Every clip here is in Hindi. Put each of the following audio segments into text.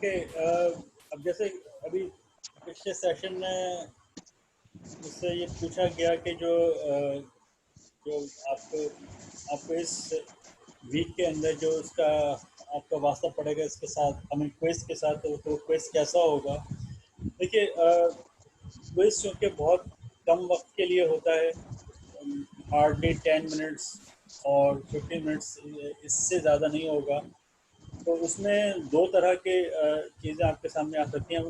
ओके। अब जैसे अभी पिछले सेशन में मुझसे ये पूछा गया कि जो आपको आपको इस वीक के अंदर जो उसका आपका वास्ता पड़ेगा इसके साथ, आई मीन क्विज के साथ, तो क्विज कैसा होगा। देखिए, क्विज चूँकि बहुत कम वक्त के लिए होता है, हार्डली 10 मिनट्स और 15 मिनट्स, इससे ज़्यादा नहीं होगा। तो उसमें दो तरह के चीज़ें आपके सामने आ सकती हैं।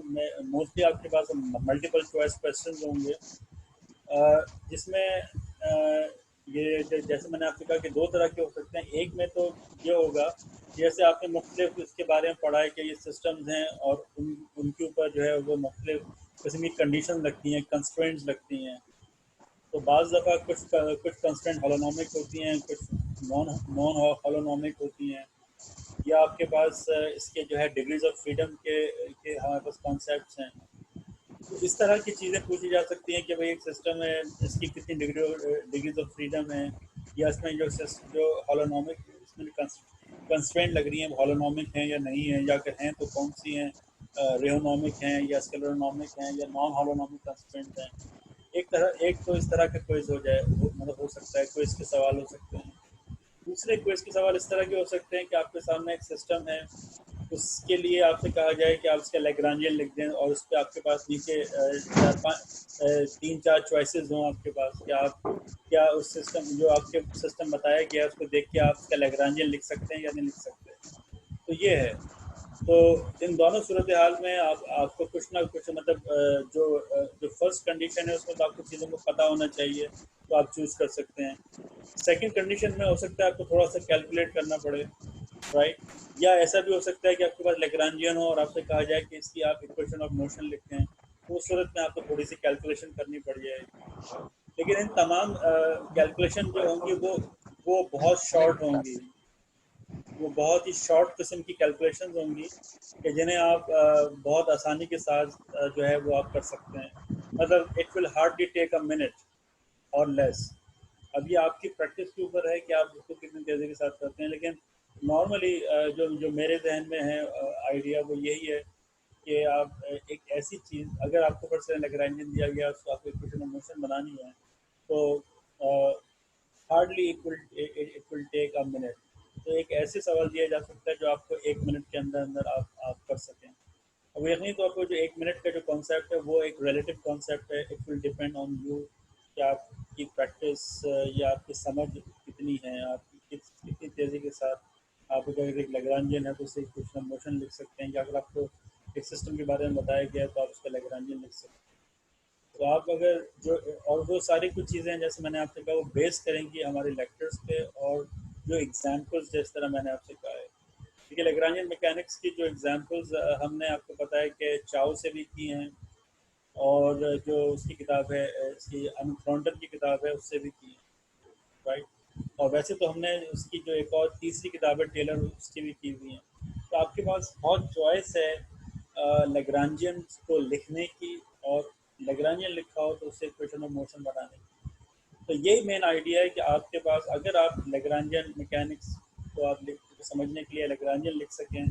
मोस्टली आपके पास मल्टीपल चॉइस क्वेश्चंस होंगे, जिसमें जैसे मैंने आपसे कहा कि दो तरह के हो सकते हैं। एक में तो ये होगा, जैसे आपने मुख्तलिफ इसके बारे में पढ़ा है कि ये सिस्टम्स हैं और उनके ऊपर जो है वो मुख्तलिफ किस्म की कंडीशन लगती हैं, कंस्ट्रेंट्स लगती हैं। तो बाज़ दफ़ा कुछ कंस्ट्रेंट होलोनॉमिक होती हैं, कुछ नॉन नॉन होलोनॉमिक होती हैं। या आपके पास इसके जो है डिग्रीज ऑफ फ्रीडम के हमारे पास कॉन्सेप्ट्स हैं। तो इस तरह की चीज़ें पूछी जा सकती हैं कि भाई एक सिस्टम है, इसकी कितनी डिग्रीज ऑफ फ्रीडम है, या इसमें जो होलोनॉमिक इसमें कंस्ट्रेंट लग रही हैं होलोनॉमिक हैं या नहीं है, या अगर हैं तो कौन सी हैं, रेहोनॉमिक हैं या स्केलरोनॉमिक हैं या नॉन होलोनॉमिक कंस्ट्रेंट हैं। एक तो इस तरह का क्विज हो जाए, मतलब हो सकता है, क्विज के सवाल हो सकते हैं। दूसरे क्विज के सवाल इस तरह के हो सकते हैं कि आपके सामने एक सिस्टम है, उसके लिए आपसे कहा जाए कि आप इसका लैग्रांजियन लिख दें, और उस पर आपके पास नीचे चार पाँच तीन चार चॉइसेस हों आपके पास, क्या उस सिस्टम जो आपके सिस्टम बताया गया है उसको देख के आप इसका लैग्रांजियन लिख सकते हैं या नहीं लिख सकते। तो ये है। तो इन दोनों सूरत हाल में आपको कुछ ना कुछ, मतलब जो फर्स्ट कंडीशन है उसमें तो आपको चीज़ों को पता होना चाहिए, तो आप चूज़ कर सकते हैं। सेकंड कंडीशन में हो सकता है आपको थोड़ा सा कैलकुलेट करना पड़े, राइट। या ऐसा भी हो सकता है कि आपके पास लैग्रांजियन हो और आपसे कहा जाए कि इसकी आप इक्वेशन ऑफ मोशन लिखें, तो उस सूरत में आपको थोड़ी सी कैलकुलेशन करनी पड़ जाएगी। लेकिन इन तमाम कैलकुलेशन जो होंगी वो बहुत शॉर्ट होंगी, वो बहुत ही शॉर्ट किस्म की कैलकुलेशंस होंगी कि जिन्हें आप बहुत आसानी के साथ जो है वो आप कर सकते हैं। मतलब it will hardly take a minute और लेस। अब ये आपकी प्रैक्टिस के ऊपर है कि आप उसको कितनी तेज़ी के साथ करते हैं। लेकिन नॉर्मली जो जो मेरे जहन में है आइडिया, वो यही है कि आप एक ऐसी चीज़, अगर आपको ऊपर से लैग्रेंजियन दिया गया, उसको आपको इक्वेशन ऑफ मोशन बनानी है, तो hardly it will take a minute. तो एक ऐसे सवाल दिया जा सकता है जो आपको 1 मिनट के अंदर अंदर आप कर सकें। अब यकीनी तौर पर जो 1 मिनट का जो कॉन्सेप्ट है वो एक रिलेटिव कॉन्सेप्ट है। It will depend on you कि आपकी प्रैक्टिस या आपकी समझ कितनी है, आपकी कितनी तेज़ी के साथ आप अगर एक लैग्रांजियन है तो उससे कुछ मोशन लिख सकते हैं, या अगर आपको एक सिस्टम के बारे में बताया गया है तो आप उसका लैग्रांजियन लिख सकते हैं। तो आप अगर जो, और वो सारी कुछ चीज़ें जैसे मैंने आपसे कहा वो बेस करेंगी हमारे लेक्चर्स पे, और जो एग्जांपल्स जिस तरह मैंने आपसे कहा है। देखिए, लैग्रांजियन मैकेनिक्स की जो एग्जांपल्स हमने आपको पता है कि चाउ से भी की हैं, और जो उसकी किताब है, इसकी अनफ्रॉन्टर की किताब है, उससे भी की है, राइट। और वैसे तो हमने उसकी जो एक और तीसरी किताब है टेलर, उसकी भी की हुई है। तो आपके पास बहुत चॉइस है लैग्रांजियन को लिखने की, और लैग्रांजियन लिखा हो तो उससे इक्वेशन ऑफ मोशन बनाने की। तो यही मेन आइडिया है कि आपके पास अगर आप लैग्रांजियन मैकेनिक्स को आप समझने के लिए लैग्रांजियन लिख सकें,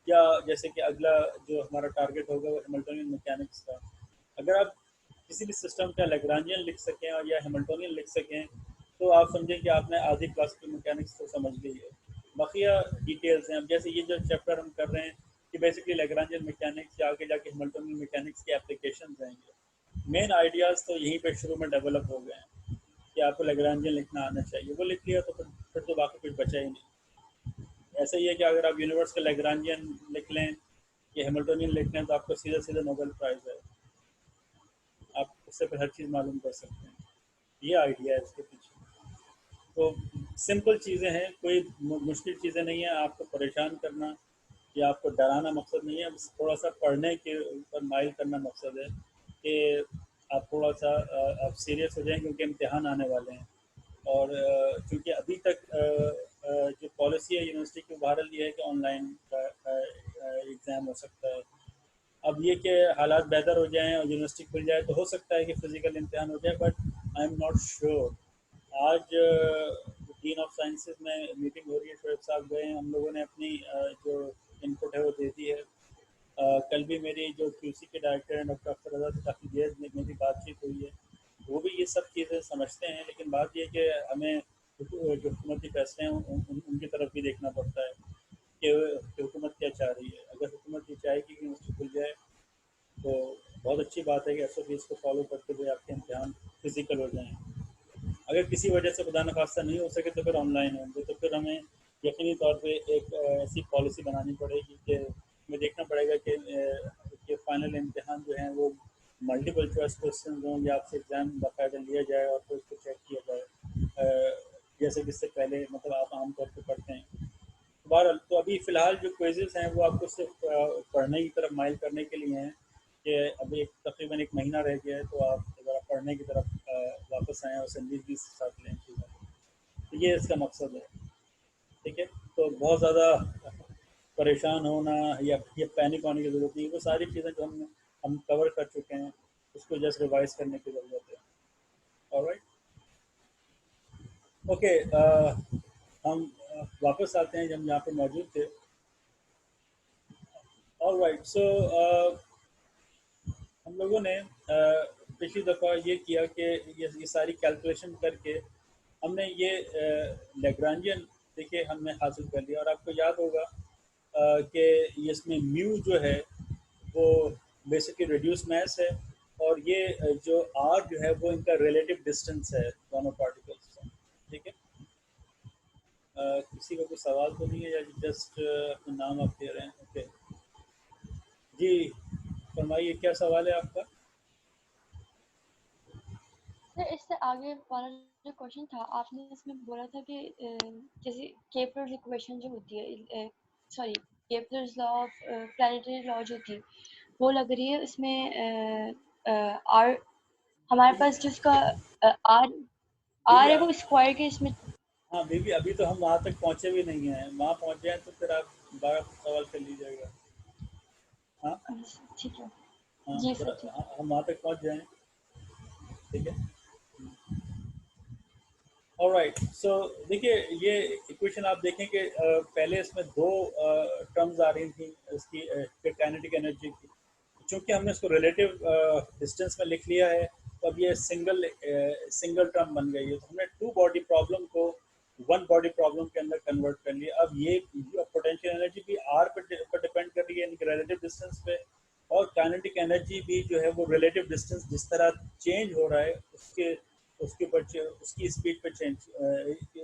या जैसे कि अगला जो हमारा टारगेट होगा वो हैमिल्टनियन मैकेनिक्स का, अगर आप किसी भी सिस्टम का लैग्रांजियन लिख सकें और या हैमिल्टनियन लिख सकें, तो आप समझें कि आपने आधी क्लासिकल मैकेनिक्स तो समझ ली है। बाकिया डिटेल्स हैं। अब जैसे ये जो चैप्टर हम कर रहे हैं कि बेसिकली लैग्रांजियन मैकेनिक्स या आगे जाके हैमिल्टनियन मैकेनिक्स की एप्लीकेशंस हैं, मेन आइडियाज़ तो यहीं पे शुरू में डेवलप हो गए हैं कि आपको लैग्रांजियन लिखना आना चाहिए। वो लिख लिया तो फिर तो बाकी कुछ बचा ही नहीं। ऐसा ही है कि अगर आप यूनिवर्स का लैग्रांजियन लिख लें या हैमिल्टनियन लिख लें तो आपको सीधा सीधा नोबेल प्राइज़ है। आप उससे फिर हर चीज़ मालूम कर सकते हैं। ये आइडिया है इसके पीछे। तो सिंपल चीज़ें हैं, कोई मुश्किल चीज़ें नहीं है आपको परेशान करना या आपको डराना मकसद नहीं है। बस थोड़ा सा पढ़ने के ऊपर माइल करना मकसद है कि आप थोड़ा सा आप सीरियस हो जाएं, क्योंकि इम्तिहान आने वाले हैं। और क्योंकि अभी तक जो पॉलिसी है यूनिवर्सिटी की, भारत ये है कि ऑनलाइन का एग्ज़ाम हो सकता है। अब ये कि हालात बेहतर हो जाएं और यूनिवर्सिटी खुल जाए तो हो सकता है कि फ़िज़िकल इम्तिहान हो जाए, but I am not sure. आज डीन ऑफ साइंसेज में मीटिंग हो रही है, शोएब साहब गए हैं, हम लोगों ने अपनी जो इनपुट है वो दे दी है। कल भी मेरी जो क्यूसी के डायरेक्टर हैं डॉक्टर अख्तर रजा से काफ़ी देर मेरी बातचीत हुई है, वो भी ये सब चीज़ें समझते हैं, लेकिन बात ये कि हमें जो हुकूमती फैसले हैं उनकी तरफ भी देखना पड़ता है कि हुकूमत क्या चाह रही है। अगर हुकूमत ये चाहेगी कि यूनिवर्सिटी खुल जाए तो बहुत अच्छी बात है कि एसओपीज़ को फॉलो करते हुए आपके इम्तिहान फिजिकल हो जाएँ। अगर किसी वजह से खुदा न खास्ता नहीं हो सके तो फिर ऑनलाइन होंगे, तो फिर हमें यकीनी तौर पे एक ऐसी पॉलिसी बनानी पड़ेगी कि हमें देखना पड़ेगा कि फाइनल इम्तिहान जो हैं वो मल्टीपल चॉइस क्वेश्चन हों या आपसे एग्ज़ाम बाकायदा लिया जाए और फिर उसको चेक किया जाए, जैसे कि इससे पहले मतलब आप आमतौर पर पढ़ते हैं। बहरहाल तो अभी फ़िलहाल जो क्विज़ेज़ हैं वो आपको सिर्फ पढ़ने की तरफ माइल करने के लिए हैं कि अभी तकरीबन 1 महीना रह गया है, तो आप ज़रा पढ़ने की तरफ वापस आएँ और संजीदगी से साथ लें चीज़ों को। तो ये इसका मकसद है, ठीक है? तो बहुत ज़्यादा परेशान होना या पैनिक होने की ज़रूरत नहीं है, वो सारी चीज़ें जो हम कवर कर चुके हैं, उसको जस्ट रिवाइज़ करने की ज़रूरत है। ऑलराइट, ओके, हम वापस आते हैं जब यहाँ पे मौजूद थे। ऑलराइट, सो हम लोगों ने पिछली दफ़ा ये किया कि ये सारी कैलकुलेशन करके हमने ये लैग्रांजियन देखिए हमने हासिल कर लिया, और आपको याद होगा कि इसमें म्यू जो है वो बेसिकली रिड्यूस मास है, और ये जो आर जो है वो इनका रिलेटिव डिस्टेंस है दोनों पार्टिकल्स का, ठीक है? किसी को कोई सवाल तो नहीं है या जस्ट अपना नाम आप दे रहे हैं? ओके जी, फरमाइए क्या सवाल है आपका? सर इससे आगे वाला जो क्वेश्चन था, आपने इसमें बोला था कि जैसे केपलर्स इक्वेशन जो होती है, sorry Kepler's law of planetary law जो थी वो लग रही है इसमें आर हमारे पास जिसका आर आर बेबी, है वो स्क्वायर के इसमें। हाँ बेबी, अभी तो हम वहाँ तक पहुँचे भी नहीं हैं, वहाँ पहुँच जाए तो फिर आप 12 सवाल कर लीजिएगा। हाँ ठीक है। हाँ, जी सर ठीक जरा है। हम वहाँ तक पहुँच जाएं, ठीक है? ऑलराइट, सो देखिए ये इक्वेशन आप देखें कि पहले इसमें दो टर्म्स आ रही थी इसकी काइनेटिक एनर्जी की, चूँकि हमने इसको रिलेटिव डिस्टेंस में लिख लिया है, तो अब ये सिंगल टर्म बन गई है, तो हमने टू बॉडी प्रॉब्लम को वन बॉडी प्रॉब्लम के अंदर कन्वर्ट कर लिया। अब ये पोटेंशियल एनर्जी भी आर पर डिपेंड कर रही है, यानी कि रिलेटिव डिस्टेंस पे, और काइनेटिक एनर्जी भी जो है वो रिलेटिव डिस्टेंस जिस तरह चेंज हो रहा है उसके उसके ऊपर उसकी स्पीड पर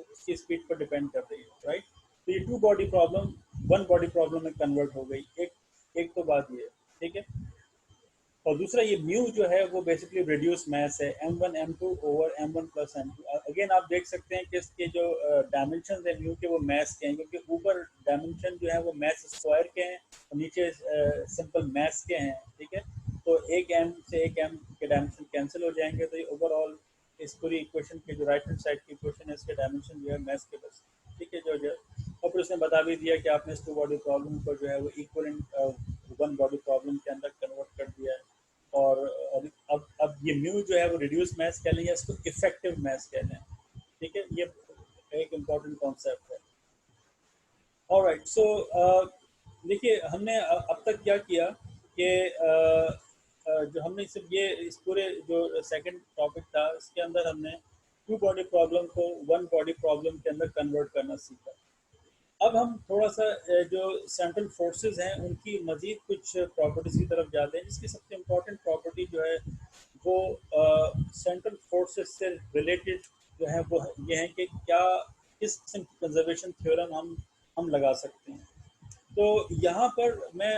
उसकी स्पीड पर डिपेंड कर रही है, राइट? तो ये two body problem one body problem में कन्वर्ट हो गई। एक एक तो बात ये, ठीक है? और दूसरा ये म्यू जो है वो बेसिकली रिड्यूस मास है, m1 m2 over m1 plus m2। Again आप देख सकते हैं कि इसके जो डायमेंशन है म्यू के वो मास के हैं, क्योंकि ऊपर डायमेंशन जो है वो मास स्क्वायर के हैं और नीचे सिंपल मास के हैं, ठीक है? तो एक m से एक m के डायमेंशन कैंसिल हो जाएंगे, तो ये ओवरऑल इस पूरी इक्वेशन के जो राइट हैंड साइड की इक्वेशन है इसके डायमेंशन जो है मास के बस, ठीक है? जो और फिर उसने बता भी दिया कि आपने इस टू बॉडी प्रॉब्लम को जो है वो इक्वलेंट वन बॉडी प्रॉब्लम के अंदर कन्वर्ट कर दिया है। और अब ये म्यू जो है वो रिड्यूस मास कह लें या इसको इफेक्टिव मास कह लें, ठीक है? ये एक इम्पॉर्टेंट कॉन्सेप्ट है। ऑलराइट, सो देखिए हमने अब तक क्या किया कि जो हमने सिर्फ ये इस पूरे जो सेकंड टॉपिक था इसके अंदर हमने टू बॉडी प्रॉब्लम को वन बॉडी प्रॉब्लम के अंदर कन्वर्ट करना सीखा। अब हम थोड़ा सा जो सेंट्रल फोर्सेस हैं उनकी मज़ीद कुछ प्रॉपर्टीज़ की तरफ जाते हैं, जिसकी सबसे इम्पोर्टेंट प्रॉपर्टी जो है वो सेंट्रल फोर्सेस से रिलेटेड जो है वो ये है कि क्या किस किस्म की कंजर्वेशन थ्योरम हम लगा सकते हैं। तो यहाँ पर मैं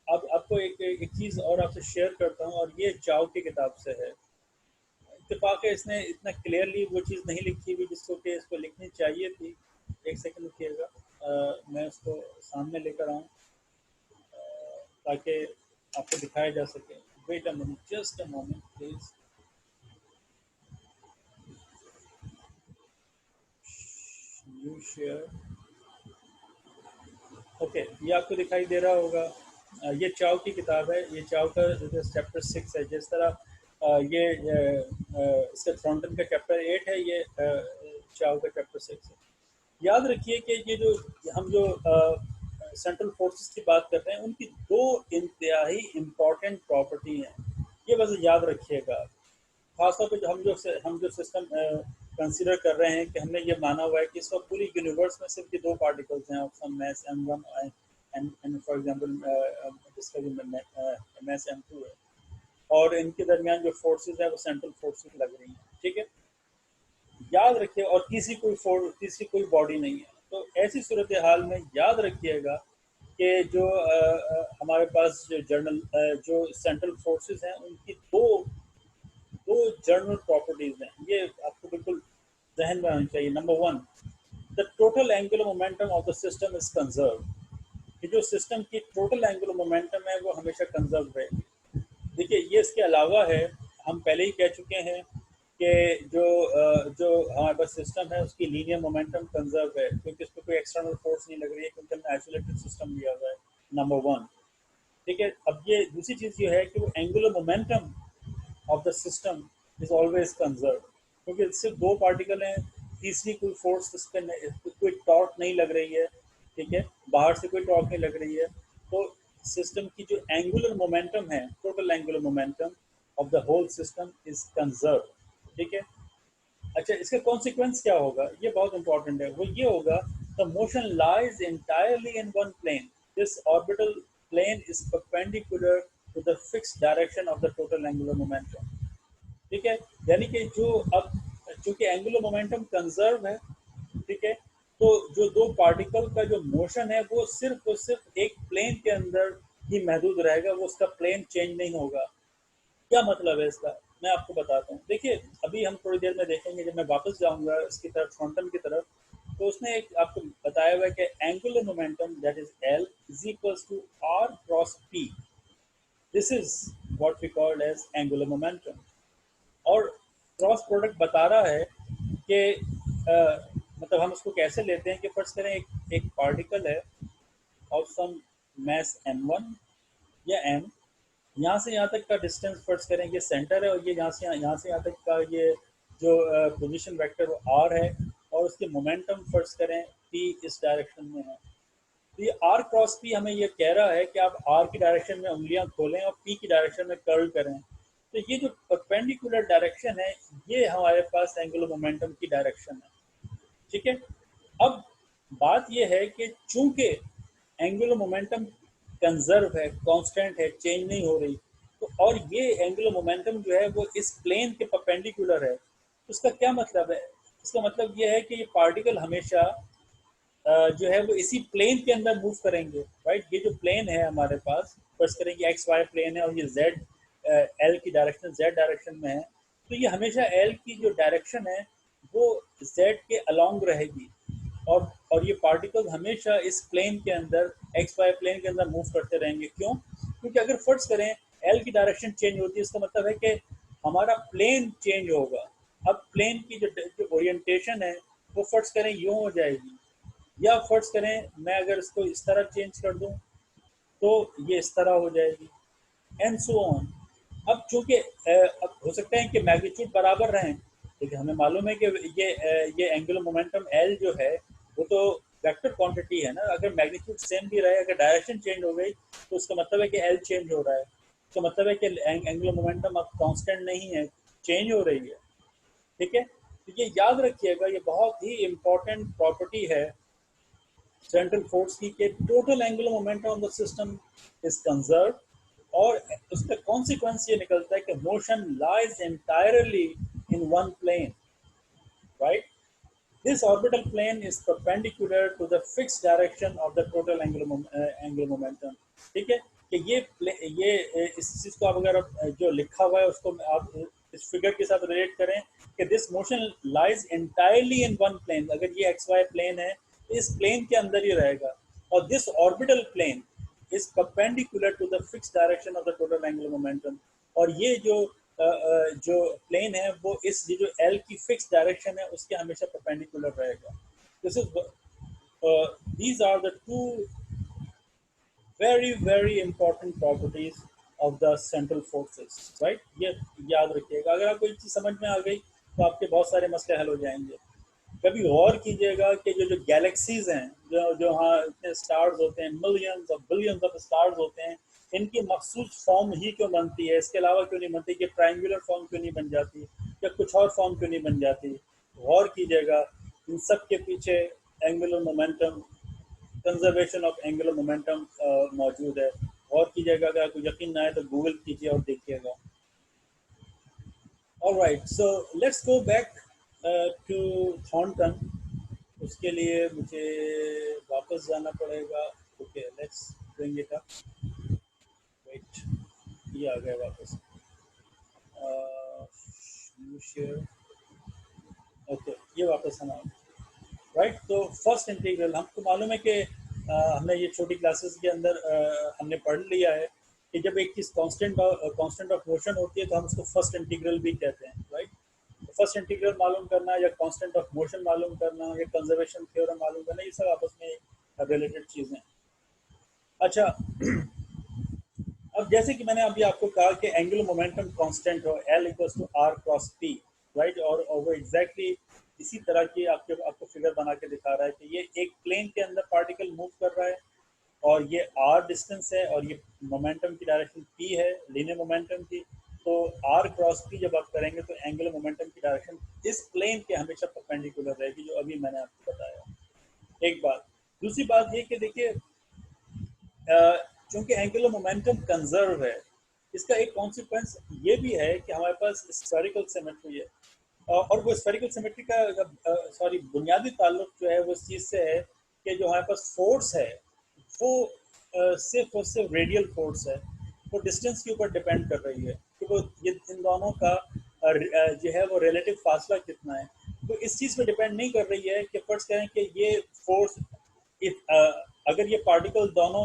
अब आपको एक चीज़ और आपसे शेयर करता हूँ, और ये चाव की किताब से है। इत्तेफाक है इसने इतना क्लियरली वो चीज़ नहीं लिखी हुई जिसको कि इसको लिखनी चाहिए थी। एक सेकंड रुकिएगा, मैं उसको सामने लेकर आऊँ ताकि आपको दिखाया जा सके। Wait a minute, just a moment please. New share, okay, ये आपको दिखाई दे रहा होगा। ये चाव की किताब है, ये चाव का चैप्टर 6 है। जिस तरह ये इसका थ्रॉन्टन का चैप्टर 8 है, ये चाव का चैप्टर 6 है। याद रखिए कि ये जो हम जो सेंट्रल फोर्सेस की बात कर रहे हैं, उनकी दो इंतहाई इम्पोर्टेंट प्रॉपर्टी हैं, ये बस याद रखिएगा। खासतौर पे हम जो सिस्टम कंसीडर कर रहे हैं कि हमने ये माना हुआ है कि इस वक्त पूरी यूनिवर्स में सिर्फ ये दो पार्टिकल्स हैं of some mass m1 and for example जिसका जो मास m2 है, और इनके दरमियान जो फोर्सेस है वो सेंट्रल फोर्सेस लग रही हैं, ठीक है, याद रखिए। और तीसरी कोई बॉडी नहीं है। तो ऐसी सूरत हाल में याद रखिएगा कि जो हमारे पास जो सेंट्रल फोर्सेस हैं उनकी दो दो जनरल प्रॉपर्टीज हैं, ये आपको बिल्कुल जहन में आनी चाहिए। Number one, the total angular momentum of the system is conserve, कि जो सिस्टम की टोटल एंगुलर मोमेंटम है वो हमेशा कंजर्व रहेगी। देखिए, ये इसके अलावा है, हम पहले ही कह चुके हैं कि जो हमारे पास सिस्टम है उसकी लीनियर मोमेंटम कंजर्व है, क्योंकि इस पर कोई एक्सटर्नल फोर्स नहीं लग रही है, क्योंकि हमने आइसोलेटेड सिस्टम लिया हुआ है। नंबर वन, ठीक है। अब ये दूसरी चीज़ ये है कि वो angular momentum of the system is always conserve, क्योंकि सिर्फ दो पार्टिकल हैं, तीसरी कोई फोर्स कोई टॉर्क नहीं लग रही है, ठीक है, बाहर से कोई टॉर्क नहीं लग रही है। तो सिस्टम की जो एंगुलर मोमेंटम है, total angular momentum of the whole system is conserve, ठीक है। अच्छा, इसका कॉन्सिक्वेंस क्या होगा, ये बहुत इंपॉर्टेंट है। वो ये होगा, the motion lies entirely in one plane, this orbital plane is perpendicular to the fixed direction of the total angular momentum, ठीक है। यानी कि जो अब चूंकि एंगुलर मोमेंटम कंजर्व है, ठीक है, तो जो दो पार्टिकल का जो मोशन है वो सिर्फ और सिर्फ एक प्लेन के अंदर ही महदूद रहेगा, वो उसका प्लेन चेंज नहीं होगा। क्या मतलब है इसका, मैं आपको बताता हूँ। देखिए, अभी हम थोड़ी देर में देखेंगे, जब मैं वापस जाऊंगा इसकी तरफ, क्वांटम की तरफ, तो उसने एक आपको बताया हुआ है कि angular momentum that is L is equals to R cross P, this is what we called as angular momentum. और क्रॉस प्रोडक्ट बता रहा है कि मतलब हम उसको कैसे लेते हैं कि फर्स्ट करें एक पार्टिकल है ऑफ सम मास m1 या m, यहाँ से यहाँ तक का डिस्टेंस फर्स्ट करें ये सेंटर है, और ये यहाँ से यहाँ तक का ये जो पोजीशन वेक्टर वो r है, और उसके मोमेंटम फर्स्ट करें p इस डायरेक्शन में है। तो ये r क्रॉस p हमें ये कह रहा है कि आप r की डायरेक्शन में उंगलियां खोलें और p की डायरेक्शन में कर्ल करें। तो ये जो परपेंडिकुलर डायरेक्शन है, ये हमारे पास एंगुलर मोमेंटम की डायरेक्शन है, ठीक है। अब बात ये है कि चूंकि एंगुलर मोमेंटम कंजर्व है, कांस्टेंट है, चेंज नहीं हो रही, तो और ये एंगुलर मोमेंटम जो है वो इस प्लेन के परपेंडिकुलर है, तो उसका क्या मतलब है? इसका मतलब ये है कि ये पार्टिकल हमेशा जो है वो इसी प्लेन के अंदर मूव करेंगे, राइट। ये जो प्लेन है हमारे पास, फर्ज करेंगे एक्स वाई प्लेन है, और ये जेड एल की डायरेक्शन जेड डायरेक्शन में है, तो ये हमेशा एल की जो डायरेक्शन है वो जेड के अलोंग रहेगी, और ये पार्टिकल हमेशा इस प्लेन के अंदर एक्स वाई प्लेन के अंदर मूव करते रहेंगे। क्यों? क्योंकि अगर फर्ज करें एल की डायरेक्शन चेंज होती है, इसका मतलब है कि हमारा प्लेन चेंज होगा। अब प्लेन की जो ओरिएंटेशन है वो फर्ज करें यूँ हो जाएगी, या फर्ज करें मैं अगर इसको इस तरह चेंज कर दूं तो ये इस तरह हो जाएगी, एंड सो ऑन। अब चूंकि अब हो सकता है कि मैग्नीट्यूड बराबर रहें, लेकिन हमें मालूम है कि ये एंगुलर मोमेंटम एल जो है वो तो वेक्टर क्वांटिटी है ना। अगर मैग्नीट्यूड सेम भी रहे, अगर डायरेक्शन चेंज हो गई तो उसका मतलब है कि एल चेंज हो रहा है, उसका मतलब है कि एंगुलर मोमेंटम अब कांस्टेंट नहीं है, चेंज हो रही है, ठीक है। तो ये याद रखिएगा, ये बहुत ही इंपॉर्टेंट प्रॉपर्टी है सेंट्रल फोर्स की, के total angular momentum of the system is conserve, और उसका कॉन्सिक्वेंस ये निकलता है कि motion lies entirely in one plane, right. This orbital plane is perpendicular to the fixed direction of the total angular momentum, ठीक है। कि ये इस चीज को आप अगर जो लिखा हुआ है उसको आप इस फिगर के साथ रिलेट करें कि this motion lies entirely in one plane, अगर ये एक्स वाई प्लेन है तो इस प्लेन के अंदर ही रहेगा, और this orbital plane is perpendicular to the fixed direction of the total angular momentum, और ये जो प्लेन है वो इस जो एल की फिक्स डायरेक्शन है उसके हमेशा परपेंडिकुलर रहेगा। This is these are the two very important properties of the central forces, right। ये याद रखिएगा। अगर आपको ये चीज समझ में आ गई तो आपके बहुत सारे मसले हल हो जाएंगे। कभी गौर कीजिएगा कि जो जो गैलेक्सीज हैं, जो जो हाँ इतने स्टार्स होते हैं, मिलियंस और बिलियंस ऑफ स्टार्स होते हैं, इनकी मखसूस फॉर्म ही क्यों बनती है, इसके अलावा क्यों नहीं बनती, कि ट्रायंगुलर फॉर्म क्यों नहीं बन जाती या कुछ और फॉर्म क्यों नहीं बन जाती। गौर कीजिएगा, इन सब के पीछे angular momentum, conservation of angular momentum मौजूद है। गौर कीजिएगा, अगर आपको यकीन ना आए तो गूगल कीजिए और देखिएगा। Alright, so let's go back to Thornton. उसके लिए मुझे वापस जाना पड़ेगा। Okay, let's bring it up. Wait, ये आ गया वापस। शेयर। ओके, ये वापस हम आ गए। राइट, तो फर्स्ट इंटीग्रल हमको मालूम है कि हमने ये छोटी क्लासेस के अंदर हमने पढ़ लिया है कि जब एक चीज़ कांस्टेंट ऑफ मोशन होती है तो हम उसको फर्स्ट इंटीग्रल भी कहते हैं। राइट, तो फर्स्ट इंटीग्रल मालूम करना या कांस्टेंट ऑफ मोशन मालूम करना या कंजर्वेशन थ्योरम मालूम करना, ये सब आपस में रिलेटेड चीज़ें हैं। अच्छा, अब जैसे कि मैंने अभी आपको कहा कि एंगुलर मोमेंटम कांस्टेंट हो L equals to R cross P। Right, और वो एग्जैक्टली इसी तरह की आपको फिगर बना के दिखा रहा है कि ये एक प्लेन के अंदर पार्टिकल मूव कर रहा है और ये R डिस्टेंस है और ये मोमेंटम की डायरेक्शन P है, लीनियर मोमेंटम की। तो R क्रॉस P जब आप करेंगे तो एंगुलर मोमेंटम की डायरेक्शन इस प्लेन के हमेशा परपेंडिकुलर रहेगी, जो अभी मैंने आपको बताया। एक बात, दूसरी बात ये कि देखिए, चूंकि एंगुलर मोमेंटम कंजर्व है, इसका एक कॉन्सिक्वेंस ये भी है कि हमारे पास स्फेरिकल सिमेट्री है। और वो स्फेरिकल सिमेट्री का सॉरी बुनियादी ताल्लुक जो है वो इस चीज़ से है कि जो हमारे पास फोर्स है वो सिर्फ और सिर्फ रेडियल फोर्स है। वो डिस्टेंस के ऊपर डिपेंड कर रही है कि वो ये इन दोनों का जो है वो रिलेटिव फासला कितना है। तो इस चीज़ पे डिपेंड नहीं कर रही है कि फर्ज करें कि ये फोर्स अगर ये पार्टिकल दोनों,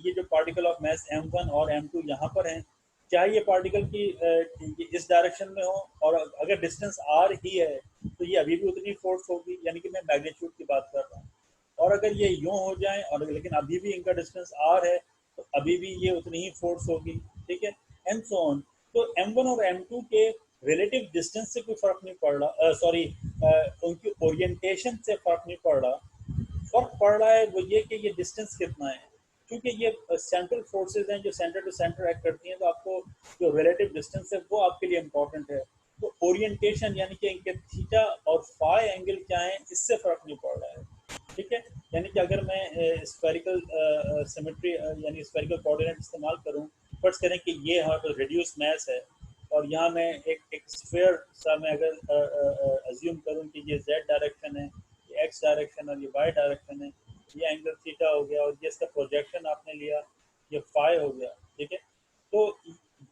ये जो पार्टिकल ऑफ मास m1 और m2 यहाँ पर हैं, चाहे ये पार्टिकल की इस डायरेक्शन में हो और अगर डिस्टेंस r ही है तो ये अभी भी उतनी फोर्स होगी, यानी कि मैं मैग्नीट्यूड की बात कर रहा हूँ। और अगर ये यूं हो जाए और लेकिन अभी भी इनका डिस्टेंस r है तो अभी भी ये उतनी ही फोर्स होगी। ठीक है, एंड सो ऑन। तो m1 और m2 के रिलेटिव डिस्टेंस से कोई फर्क नहीं पड़ रहा, सॉरी उनकी ओरिएंटेशन से फर्क नहीं पड़ रहा। फर्क पड़ रहा है वो ये कि ये डिस्टेंस कितना है, क्योंकि ये सेंट्रल फोर्सेज हैं जो सेंटर टू सेंटर एक्ट करती हैं, तो आपको जो रिलेटिव डिस्टेंस है वो आपके लिए इम्पोर्टेंट है। तो ओरिएंटेशन यानी कि इनके थीटा और फाई एंगल क्या है, इससे फर्क नहीं पड़ रहा है। ठीक है, यानी कि अगर मैं स्फेरिकल सिमेट्री यानी स्फेरिकल कोऑर्डिनेट इस्तेमाल करूं, फर्ज करें कि ये हमारे पास रिड्यूस मैस है और यहाँ मैं एक स्फीयर सा मैं अगर अज्यूम करूं कि ये जेड डायरेक्शन है, ये एक्स डायरेक्शन और ये वाई डायरेक्शन है, ये एंगल थीटा हो गया और ये इसका प्रोजेक्शन आपने लिया, ये फाई हो गया। ठीक है, तो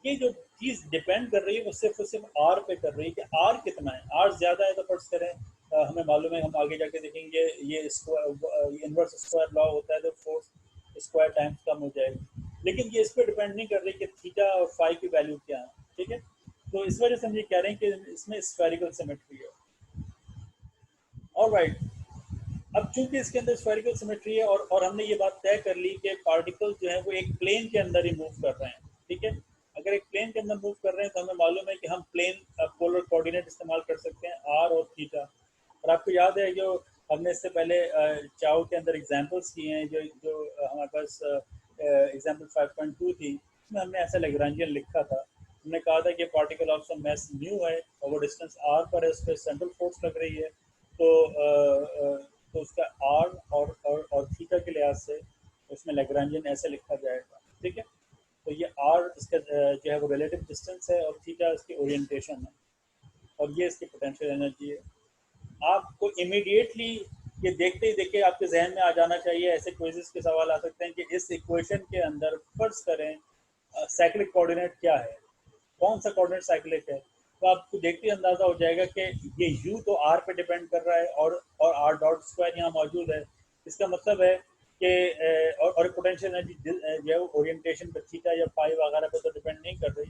ये जो चीज़ डिपेंड कर रही है वो सिर्फ और सिर्फ आर पे कर रही है कि आर कितना है। आर ज़्यादा है तो फर्ज करें हमें मालूम है, हम आगे जाके देखेंगे ये स्क्वायर इनवर्स स्क्वायर लॉ होता है तो फोर्स स्क्वायर टाइम्स कम हो जाएगी, लेकिन ये इस पर डिपेंड नहीं कर रही कि थीटा और फाई की वैल्यू क्या है। ठीक है, तो इस वजह से हम ये कह रहे हैं कि इसमें स्फेरिकल सिमेट्री है। ऑलराइट, अब चूंकि इसके अंदर स्फेरिकल सिमेट्री है और हमने ये बात तय कर ली कि पार्टिकल जो है वो एक प्लेन के अंदर ही मूव कर रहे हैं। ठीक है, अगर एक प्लेन के अंदर मूव कर रहे हैं तो हमें मालूम है कि हम प्लेन पोलर कोऑर्डिनेट इस्तेमाल कर सकते हैं आर और थीटा। और आपको याद है जो हमने इससे पहले चाओ के अंदर एग्जांपल्स किए हैं, जो जो हमारे पास एग्जांपल 5.2 थी, उसमें हमने ऐसा लेग्रांजियन लिखा था। हमने कहा था कि particle of some mass mu है और वो डिस्टेंस आर पर है, उस पर सेंट्रल फोर्स लग रही है। तो तो उसका आर और थीटा के लिहाज से उसमें लेग्रांजियन ऐसे लिखा जाएगा। ठीक है, तो ये आर इसका जो है वो रिलेटिव डिस्टेंस है और थीटा इसकी ओरिएंटेशन है और ये इसकी पोटेंशियल एनर्जी है। आपको इमीडिएटली ये देखते ही देखे आपके जहन में आ जाना चाहिए, ऐसे क्विज़ेस के सवाल आ सकते हैं कि इस इक्वेशन के अंदर फर्ज करें साइक्लिक कोऑर्डिनेट क्या है, कौन सा कोऑर्डिनेट साइक्लिक है। तो आपको देखते ही अंदाजा हो जाएगा कि ये u तो r पे डिपेंड कर रहा है और r डॉट स्क्वायर यहाँ मौजूद है। इसका मतलब है कि और पोटेंशियल एनर्जी जो है ओरिएंटेशन पर थीटा या फाई वगैरह पे तो डिपेंड नहीं कर रही,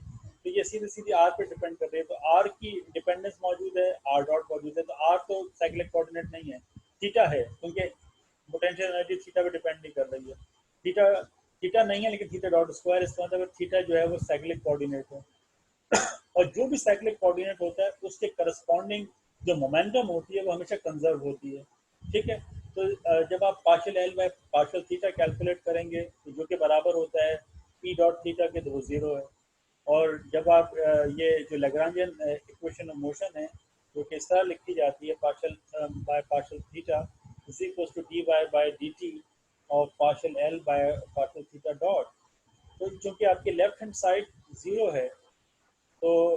तो ये सीधी सीधी आर पे डिपेंड कर रही है। तो आर की डिपेंडेंस मौजूद है, आर डॉट मौजूद है, तो आर तो साइक्लिक कोऑर्डिनेट नहीं है, थीटा है, क्योंकि पोटेंशियल एनर्जी थीटा पे डिपेंड नहीं कर रही है। थीटा थीटा नहीं है लेकिन थीटा डॉट स्क्वायर, इसका मतलब थीटा जो है वो साइक्लिक कोऑर्डिनेट है। और जो भी साइक्लिक कोऑर्डिनेट होता है उसके करस्पॉन्डिंग जो मोमेंटम होती है वो हमेशा कंजर्व होती है, ठीक है। तो जब आप partial L by partial theta calculate करेंगे तो जो कि बराबर होता है पी डॉट थीटा के, तो वो जीरो है। और जब आप ये जो लैग्रांजियन इक्वेशन ऑफ मोशन है जो कि इस तरह लिखी जाती है, partial by partial theta is equal to D Y by D T और partial L by partial theta dot. तो चूंकि आपकी लेफ्ट हैंड साइड जीरो है, तो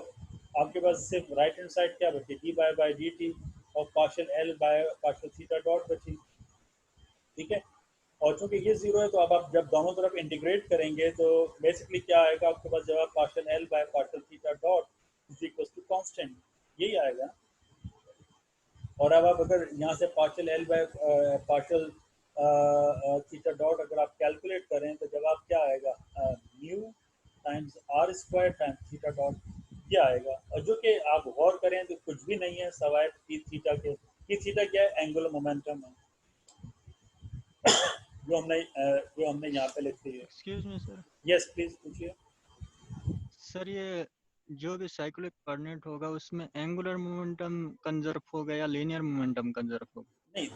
आपके पास सिर्फ राइट हैंड साइड क्या बची, D by by D T और partial L by partial theta dot बची, ठीक है। और चूंकि ये जीरो है, तो अब आप जब दोनों तरफ इंटीग्रेट करेंगे तो बेसिकली क्या आएगा आपके पास, जब आप partial L by partial theta dot is equal to constant, यही आएगा। और अब आप अगर यहाँ से partial L by partial theta dot अगर आप कैलकुलेट करें तो जवाब क्या आएगा, mu times R square times theta dot, ये आएगा। और जो कि आप गौर करें तो कुछ भी नहीं है सवाए पी थीटा के। पी थीटा क्या है, एंगुलर मोमेंटम है जो हमने यहाँ पे लिखी है। Excuse me sir. Yes please पूछिए। सर ये जो भी साइक्लिक कोऑर्डिनेट होगा उसमें एंगुलर मोमेंटम कंजर्व होगा या लीनियर मोमेंटम कंजर्व होगा? नहीं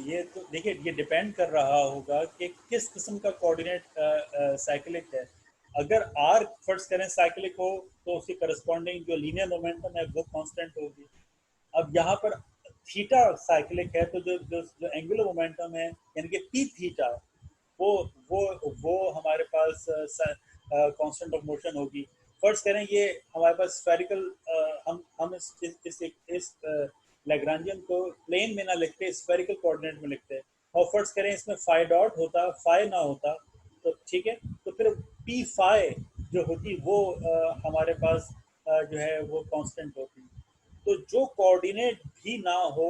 ये तो देखिए, ये डिपेंड कर रहा होगा कि किस किस्म का कोऑर्डिनेट साइक्लिक है। अगर आर फर्स्ट करें साइक्लिक हो तो उसकी करस्पॉन्डिंग जो लीनियर मोमेंटम है वो कांस्टेंट होगी। अब यहाँ पर थीटा साइक्लिक है, तो जो जो जो एंगुलर मोमेंटम है यानी कि पी थीटा, वो वो हमारे पास कांस्टेंट ऑफ मोशन होगी। फर्स्ट करें ये हमारे पास स्फेरिकल, हम इस लैग्रांजियन को प्लेन में ना लिखते, स्फेरिकल कोऑर्डिनेट में लिखते हैं। और फर्स्ट करें इसमें फाई डॉट होता, फाई ना होता, तो ठीक है, तो फिर पी फाई जो होती वो हमारे पास जो है वो कांस्टेंट होती। तो जो कोऑर्डिनेट भी ना हो,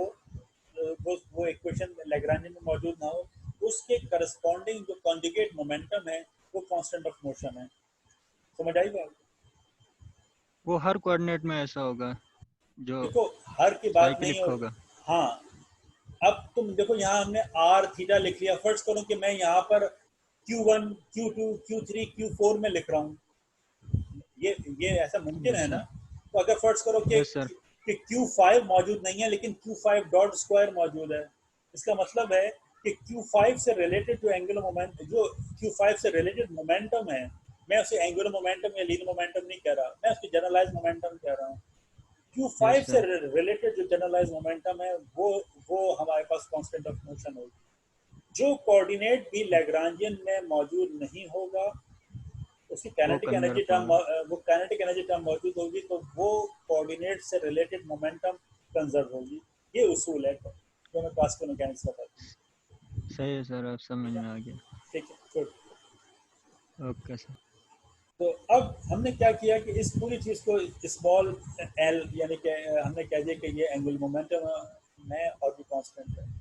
वो इक्वेशन लैग्रांजियन में मौजूद ना हो, उसके करस्पॉन्डिंग जो कॉन्जुगेट मोमेंटम है वो कांस्टेंट ऑफ मोशन है। समझ आई बात? वो हर कोऑर्डिनेट में ऐसा होगा जो देखो हर की बात नहीं साइक्लिक हो। होगा? हाँ, अब तुम देखो यहाँ हमने आर थीटा लिख लिया, फर्ज करो कि मैं यहाँ पर Q1 Q2 Q3 Q4 में लिख रहा हूँ, ये ऐसा मुमकिन यस है ना? सर। तो अगर फर्ज करो यस सर। कि Q5 मौजूद नहीं है लेकिन Q5 डॉट स्क्वायर मौजूद है, इसका मतलब है कि Q5 से रिलेटेड जो एंगुलर मोमेंट, जो Q5 से रिलेटेड मोमेंटम है, मैं उसे एंगुलर मोमेंटम या लीनियर मोमेंटम नहीं कह रहा, मैं उसकी जनरलाइज मोमेंटम कह रहा हूँ। Q5 यस से सर। रिलेटेड जो जनरलाइज मोमेंटम है वो हमारे पास कांस्टेंट ऑफ मोशन होगी। जो कोऑर्डिनेट भी लैग्रांजियन में मौजूद नहीं होगा, उसकी वो काइनेटिक एनर्जी कंजर्व टर्म, होगा। वो काइनेटिक एनर्जी टर्म मौजूद होगी, तो वो कोऑर्डिनेट से रिलेटेड मोमेंटम कंजर्व होगी। ये उसूल है जो मैं क्लासिकल मैकेनिक्स बताता सही है सर, अब समझ हूँ, में आ गया। ठीक है गुड। Okay sir. तो अब हमने क्या किया कि इस पूरी चीज़ को स्मॉल एल यानी कि हमने कह दिया कि ये एंगुलर मोमेंटम है और भी कांस्टेंट है।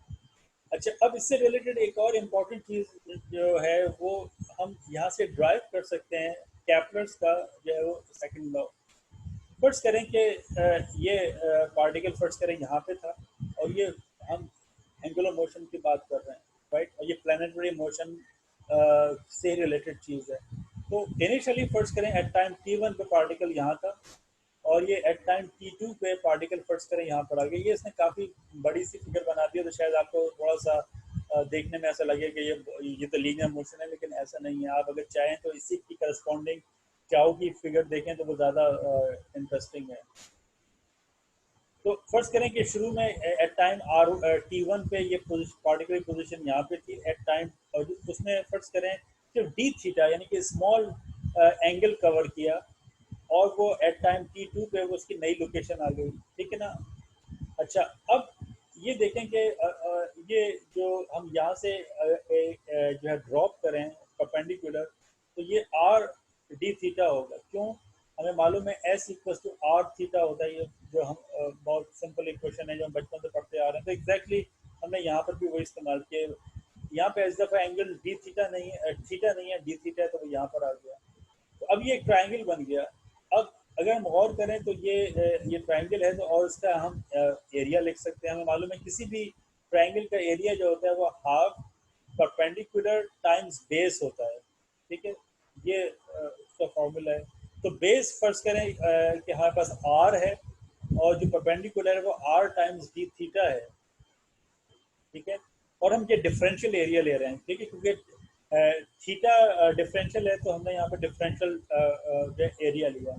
अच्छा, अब इससे रिलेटेड एक और इम्पॉर्टेंट चीज़ जो है वो हम यहाँ से ड्राइव कर सकते हैं, कैपलर्स का जो है वो सेकंड लॉ। फर्ज करें कि ये पार्टिकल फर्ज करें यहाँ पे था, और ये हम एंगुलर मोशन की बात कर रहे हैं, राइट, और ये प्लानिटरी मोशन से रिलेटेड चीज़ है। तो इनिशियली फर्ज करें एट टाइम t1 पे पार्टिकल यहाँ था, और ये एट टाइम t2 पे पार्टिकल फर्ज करें यहाँ पर आ गया। ये इसने काफ़ी बड़ी सी फिगर बना दी है, तो शायद आपको थोड़ा सा देखने में ऐसा लगे कि ये तो लीनियर मोशन है, लेकिन ऐसा नहीं है। आप अगर चाहें तो इसी की करस्पॉन्डिंग चाउ की फिगर देखें तो वो ज़्यादा इंटरेस्टिंग है। तो फर्ज करें कि शुरू में एट टाइम आर t1 पे ये पार्टिकुलर पोजीशन यहाँ पे थी एट टाइम, और उसमें फर्ज करें सिर्फ डी थीटा यानी कि स्मॉल एंगल कवर किया, और वो एट टाइम t2 पे वो उसकी नई लोकेशन आ गई, ठीक है ना? अच्छा, अब ये देखें कि ये जो हम यहाँ से जो है ड्रॉप करें परपेंडिकुलर, तो ये आर डी थीटा होगा। क्यों? हमें मालूम है S equal to R theta होता है, ये जो हम बहुत सिंपल इक्वेशन है जो हम बचपन से पढ़ते आ रहे हैं। तो एग्जैक्टली हमने यहाँ पर भी वही इस्तेमाल किया। यहाँ पे इस दफ़ा एंगल डी थीटा नहीं है, थीटा नहीं है, डी थीटा है, तो वो यहाँ पर आ गया। तो अब ये एक ट्राइंगल बन गया। अब अगर हम गौर करें तो ये ट्राइंगल है, तो और इसका हम एरिया लिख सकते हैं। हमें मालूम है किसी भी ट्राइंगल का एरिया जो होता है वो हाफ परपेंडिकुलर टाइम्स बेस होता है, ठीक है, ये उसका फॉर्मूला है। तो बेस फर्ज करें कि हमारे पास आर है, और जो परपेंडिकुलर है वो r टाइम्स d थीटा है, ठीक है। और हम ये डिफरेंशियल एरिया ले रहे हैं, ठीक है, क्योंकि थीटा डिफरेंशियल है तो हमने यहाँ पे डिफरेंशियल एरिया लिया।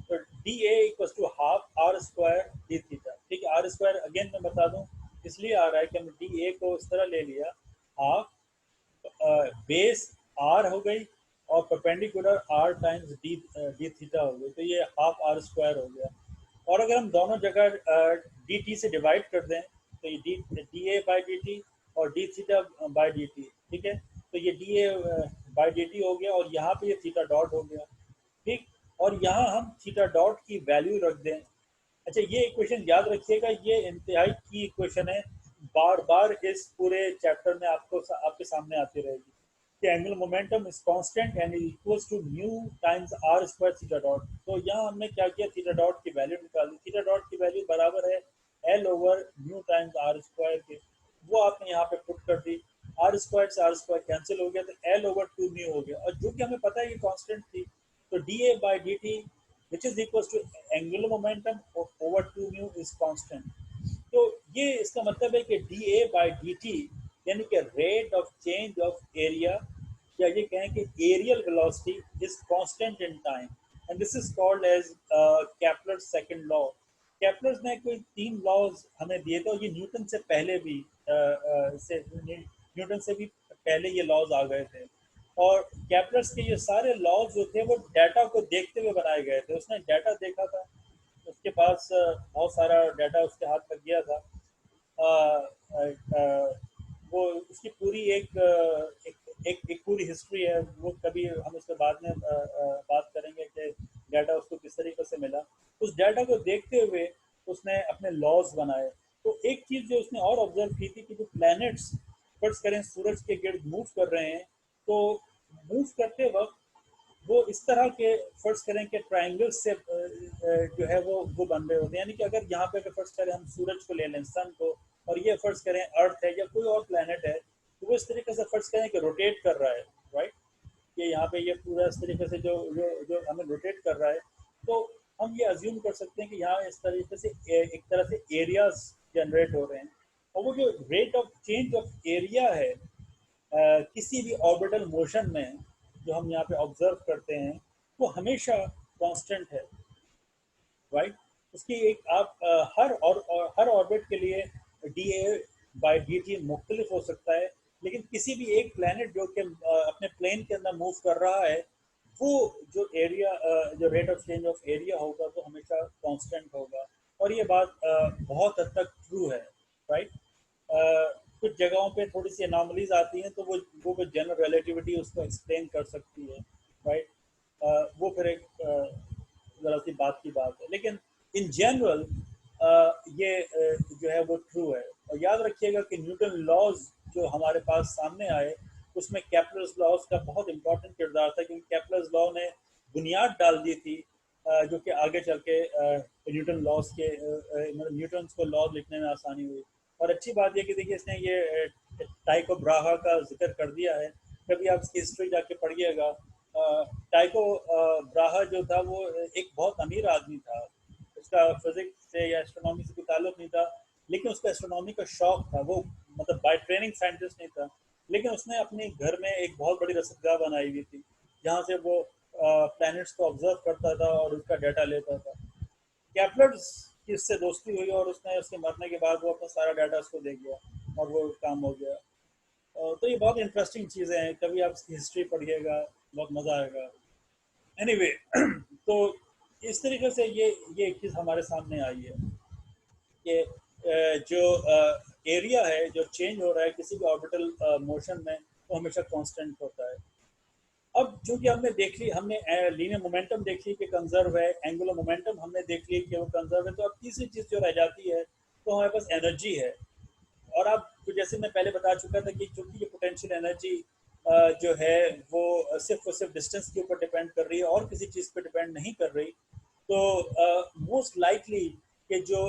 तो D A equal to half R square D theta, ठीक है। आर स्क्वायर अगेन मैं बता दूं इसलिए आ रहा है कि हमने डी ए को इस तरह ले लिया, हाफ बेस आर हो गई और perpendicular R times D D theta हो गई, तो ये हाफ आर स्क्वायर हो गया। और अगर हम दोनों जगह डी टी से डिवाइड कर दें तो ये D A by D T और D theta by D T, ठीक है। तो ये D A by D T हो गया और यहाँ पे ये थीटा डॉट हो गया, ठीक। और यहाँ हम थीटा डॉट की वैल्यू रख दें। अच्छा, ये इक्वेशन याद रखिएगा, ये इंतहाई की इक्वेशन है, बार बार इस पूरे चैप्टर में आपको आपके सामने आती रहेगी कि angular momentum is constant and equals to mu times R square theta dot. तो यहाँ हमने क्या किया, थीटा डॉट की वैल्यू निकाली। थीटा डॉट की वैल्यू बराबर है L over mu times R square के, वो आपने यहाँ पे पुट कर दी। आर स्क्वायर से आर स्क्वायर कैंसिल हो गया तो एल ओवर टू म्यू हो गया, और जो कि हमें पता है ये कांस्टेंट थी, तो D A by D T which is equals to angular momentum over 2 mu is constant। तो ये इसका मतलब है कि D A by D T यानी कि rate of change of area, या ये कहें कि aerial velocity is constant in time, and this is called as Kepler second law. Kepler's ने कोई 3 लॉज हमें दिए थे, और ये न्यूटन से पहले भी न्यूटन से भी पहले ये लॉज आ गए थे। और केपलर्स के ये सारे लॉज जो थे वो डाटा को देखते हुए बनाए गए थे। उसने डाटा देखा था, उसके पास बहुत सारा डाटा उसके हाथ तक गया था। वो उसकी पूरी एक पूरी हिस्ट्री है, वो कभी हम उसके बाद में बात करेंगे कि डाटा उसको किस तरीके से मिला। उस डाटा को देखते हुए उसने अपने लॉज बनाए। तो एक चीज़ जो उसने और ऑब्जर्व की थी कि जो प्लैनेट्स फर्ज करें सूरज के गिर्द मूव कर रहे हैं, तो मूव करते वक्त वो इस तरह के फर्ज करें कि ट्राइंगल से जो है वो बन रहे होते हैं। यानी कि अगर यहाँ पे फर्ज करें हम सूरज को ले लें, सन को, और ये फर्ज करें अर्थ है या कोई और प्लेनेट है, तो वो इस तरीके से फर्ज करें कि रोटेट कर रहा है, राइट। ये यहाँ पे ये पूरा इस तरीके से जो जो जो हमें रोटेट कर रहा है, तो हम ये अज्यूम कर सकते हैं कि यहाँ इस तरीके से एक तरह से एरियाज जनरेट हो रहे हैं। और वो जो rate of change of area है किसी भी ऑर्बिटल मोशन में जो हम यहाँ पे ऑब्जर्व करते हैं, वो हमेशा कांस्टेंट है, राइट। उसकी एक आप हर ऑर्बिट के लिए D A by D T मुख्तलिफ हो सकता है, लेकिन किसी भी एक प्लैनेट जो कि अपने प्लेन के अंदर मूव कर रहा है, वो जो एरिया जो rate of change of area होगा वो हमेशा कांस्टेंट होगा। और ये बात बहुत हद तक ट्रू है, राइट। कुछ जगहों पे थोड़ी सी अनॉमलीज आती हैं, तो वो जनरल रिलेटिविटी उसको एक्सप्लेन कर सकती है, राइट। वो फिर एक ज़रा सी बात की बात है, लेकिन इन जनरल ये जो है वो ट्रू है। और याद रखिएगा कि न्यूटन लॉज जो हमारे पास सामने आए, उसमें केपलर्स लॉज का बहुत इंपॉर्टेंट किरदार था, क्योंकि केपलर्स लॉ ने बुनियाद डाल दी थी जो कि आगे चल के न्यूटन लॉज के मतलब न्यूटन को लॉज लिखने में आसानी हुई। और अच्छी बात यह कि देखिए इसने ये टाइको ब्राहा का जिक्र कर दिया है, कभी आप इसकी हिस्ट्री जाके पढ़िएगा। टाइको ब्राहा जो था वो एक बहुत अमीर आदमी था, उसका फिजिक्स से या एस्ट्रोनॉमी से कोई ताल्लुक नहीं था, लेकिन उसका एस्ट्रोनॉमी का शौक था। वो मतलब बाय ट्रेनिंग साइंटिस्ट नहीं था, लेकिन उसने अपने घर में एक बहुत बड़ी रसदगाह बनाई हुई थी, जहाँ से वो प्लैनेट्स को ऑब्जर्व करता था और उसका डाटा लेता था। केपलर्स की उससे दोस्ती हुई और उसने उसके मरने के बाद वो अपना सारा डाटा उसको दे गया और वो काम हो गया। तो ये बहुत इंटरेस्टिंग चीज़ें हैं, कभी आप इसकी हिस्ट्री पढ़िएगा, बहुत मज़ा आएगा। एनीवे तो इस तरीके से ये एक चीज़ हमारे सामने आई है कि जो एरिया है जो चेंज हो रहा है किसी भी ऑर्बिटल मोशन में, वो हमेशा कांस्टेंट होता है। अब चूंकि हमने देख ली, हमने लीनियर मोमेंटम देख ली कि कंजर्व है, एंगुलर मोमेंटम हमने देख ली कि वो कंजर्व है, तो अब तीसरी चीज़ जो रह जाती है तो हमारे पास एनर्जी है। और अब तो जैसे मैं पहले बता चुका था कि चूंकि ये पोटेंशियल एनर्जी जो है वो सिर्फ और सिर्फ डिस्टेंस के ऊपर डिपेंड कर रही है और किसी चीज़ पर डिपेंड नहीं कर रही, तो मोस्ट लाइकली कि जो